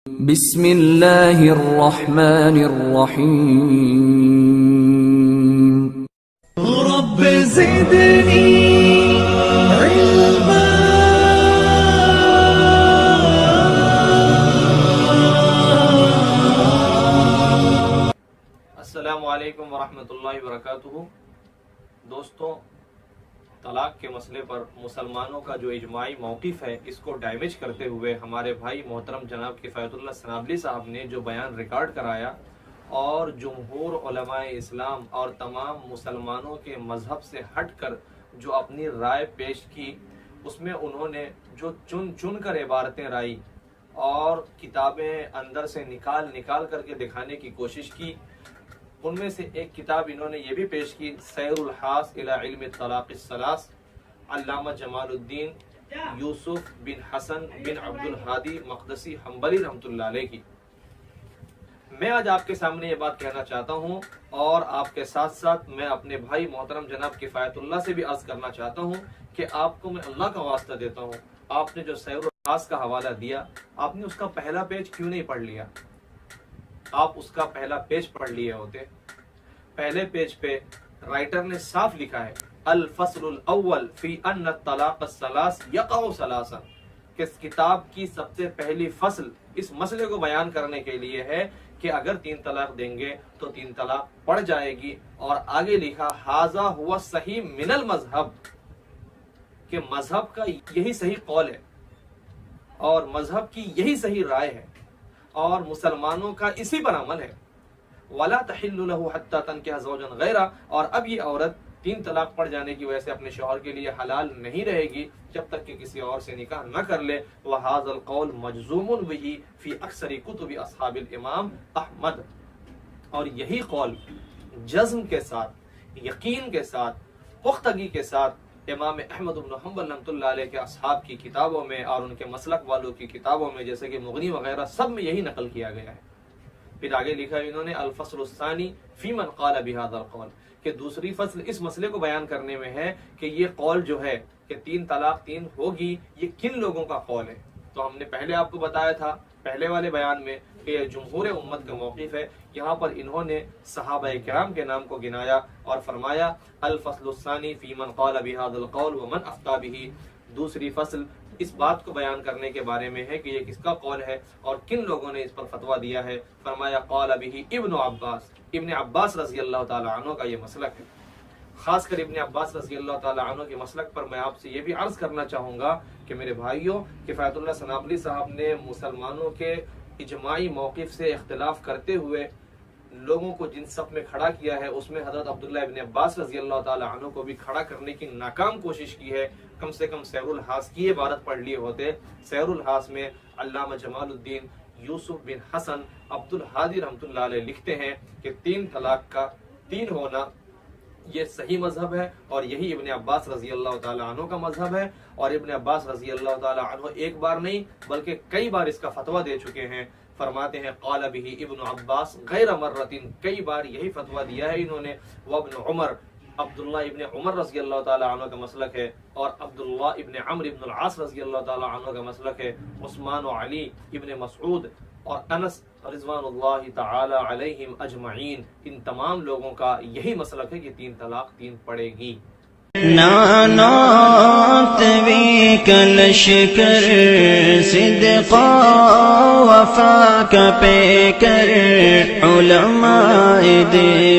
بسم اللہ الرحمن الرحیم رب زدنی علما السلام علیکم ورحمۃ اللہ وبرکاتہ۔ دوستوں، طلاق کے مسئلے پر مسلمانوں کا جو اجماعی موقف ہے، اس کو ڈیمیج کرتے ہوئے ہمارے بھائی محترم جناب کفایت اللہ سنابلی صاحب نے جو بیان ریکارڈ کرایا اور جمہور علماء اسلام اور تمام مسلمانوں کے مذہب سے ہٹ کر جو اپنی رائے پیش کی، اس میں انہوں نے جو چن کر عبارتیں رائی اور کتابیں اندر سے نکال کر کے دکھانے کی کوشش کی، ان میں سے ایک کتاب انہوں نے یہ بھی پیش کی، سیر الحاس الی علم الطلاق الثلاث، علامہ جمال الدین یوسف بن حسن بن عبد الہادی مقدسی حنبلی رحمۃ اللہ علیہ کی۔ میں آج آپ کے سامنے یہ بات کہنا چاہتا ہوں اور آپ کے ساتھ ساتھ میں اپنے بھائی محترم جناب کفایت اللہ سے بھی عرض کرنا چاہتا ہوں کہ آپ کو میں اللہ کا واسطہ دیتا ہوں، آپ نے جو سیر الحاس کا حوالہ دیا، آپ نے اس کا پہلا پیج کیوں نہیں پڑھ لیا؟ آپ اس کا پہلا پیج پڑھ لیے ہوتے۔ پہلے پیج پہ رائٹر نے صاف لکھا ہے الفصل الاول فی ان الطلاق الثلاث یقع ثلاثا، کہ اس کتاب کی سب سے پہلی فصل اس مسئلے کو بیان کرنے کے لیے ہے کہ اگر 3 طلاق دیں گے تو 3 طلاق پڑ جائے گی، اور آگے لکھا ھذا هو صحیح من المذہب، کہ مذہب کا یہی صحیح قول ہے اور مذہب کی یہی صحیح رائے ہے اور مسلمانوں کا اسی پر عمل ہے۔ وَلَا تَحِلُّ لَهُ حَتَّى تَنكِحَ زَوْجًا غَيْرَهُ، اور اب یہ عورت 3 طلاق پڑ جانے کی وجہ سے اپنے شوہر کے لیے حلال نہیں رہے گی جب تک کہ کسی اور سے نکاح نہ کر لے۔ وَهَذَا الْقَوْلُ مَجْزُومٌ بِهِ فِي أَكْثَرِ كُتُبِ أَصْحَابِ الْإِمَامِ أَحْمَدَ، اور یہی قول جزم کے ساتھ، یقین کے ساتھ، پختگی کے ساتھ امام احمد بن حنبل رحمۃ اللہ علیہ کے اصحاب کی کتابوں میں اور ان کے مسلک والوں کی کتابوں میں جیسے کہ مغنی وغیرہ سب میں یہی نقل کیا گیا ہے۔ پھر آگے لکھا انہوں نے الفصل الثانی فی من قال بهذا القول، کہ دوسری فصل اس مسئلے کو بیان کرنے میں ہے کہ یہ قول جو ہے کہ 3 طلاق 3 ہوگی، یہ کن لوگوں کا قول ہے۔ تو ہم نے پہلے آپ کو بتایا تھا پہلے والے بیان میں کہ یہ جمہور امت کا موقف ہے۔ یہاں پر انہوں نے صحابہ کرام کے نام کو گنایا اور فرمایا الفصل الثانی فی من قال بهذا القول ومن افتى به، دوسری فصل اس بات کو بیان کرنے کے بارے میں ہے کہ یہ کس کا قول ہے اور کن لوگوں نے اس پر فتویٰ دیا ہے۔ فرمایا قال به ابن عباس، ابن عباس رضی اللہ تعالی عنہ کا یہ مسلک ہے۔ خاص کر ابن عباس رضی اللہ تعالی عنہ کے مسلک پر میں آپ سے یہ بھی عرض کرنا چاہوں گا کہ میرے بھائیوں، کفایت اللہ سنابلی صاحب نے مسلمانوں کے اجماعی موقف سے اختلاف کرتے ہوئے لوگوں کو جن صف میں کھڑا کیا ہے، اس میں حضرت عبداللہ ابن عباس رضی اللہ تعالی عنہ کو بھی کھڑا کرنے کی ناکام کوشش کی ہے۔ کم سے کم سیر الحاس کی عبارت پڑھ لیے ہوتے۔ سیر الحاس میں علامہ جمال الدین یوسف بن حسن عبد الہادی رحمۃ اللہ علیہ لکھتے ہیں کہ 3 طلاق کا 3 ہونا یہ صحیح مذہب ہے اور یہی ابن عباس رضی اللہ تعالی عنہ کا مذہب ہے، اور ابن عباس رضی اللہ تعالی عنہ ایک بار نہیں بلکہ کئی بار اس کا فتویٰ دے چکے ہیں۔ فرماتے ہیں قال به ابن عباس غیر مرتين، کئی بار یہی فتویٰ دیا ہے انہوں نے۔ وابن عمر، عبداللہ ابن عمر رضی اللہ تعالی عنہ کا مسلک ہے، اور عبداللہ ابن عمرو ابن العاص رضی اللہ تعالی عنہ کا مسلک ہے۔ عثمان و علی ابن مسعود اور انس رضوان اللہ تعالی علیہم اجمعین، ان تمام لوگوں کا یہی مسلک ہے کہ 3 طلاق 3 پڑے گی۔ نانات بك لشکر صدقا وفا کا پیکر علماء دے